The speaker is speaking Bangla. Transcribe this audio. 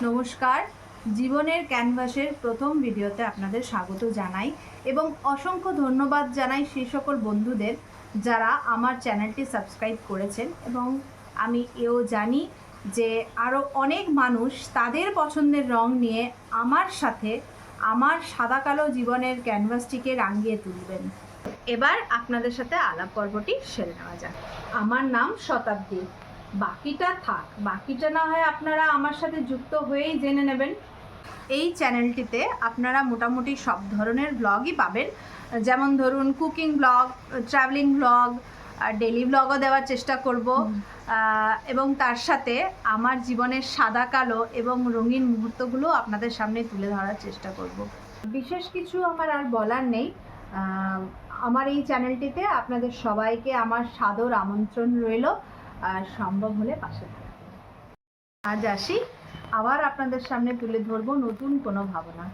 নমস্কার, জীবনের ক্যানভাসের প্রথম ভিডিওতে আপনাদের স্বাগত জানাই এবং অসংখ্য ধন্যবাদ জানাই সেই সকল বন্ধুদের যারা আমার চ্যানেলটি সাবস্ক্রাইব করেছেন। এবং আমি এও জানি যে আরও অনেক মানুষ তাদের পছন্দের রং নিয়ে আমার সাথে আমার সাদা কালো জীবনের ক্যানভাসটিকে রাঙিয়ে তুলবেন। এবার আপনাদের সাথে আলাপ পর্বটি সেরে নেওয়া যাক। আমার নাম শতাব্দী, বাকিটা থাক, বাকিটা না হয় আপনারা আমার সাথে যুক্ত হয়েই জেনে নেবেন। এই চ্যানেলটিতে আপনারা মোটামুটি সব ধরনের ব্লগই পাবেন, যেমন ধরুন cooking blog, travelling blog, daily ব্লগও দেওয়ার চেষ্টা করব, এবং তার সাথে আমার জীবনের সাদা কালো এবং রঙিন মুহূর্তগুলো আপনাদের সামনে তুলে ধরার চেষ্টা করব। বিশেষ কিছু আমার আর বলার নেই। আমার এই চ্যানেলটিতে আপনাদের সবাইকে আমার সাদর আমন্ত্রণ রইল, আর সম্ভব হলে পাশে থাকবেন। আজ আসি, আবার আপনাদের সামনে তুলে ধরবো নতুন কোনো ভাবনা।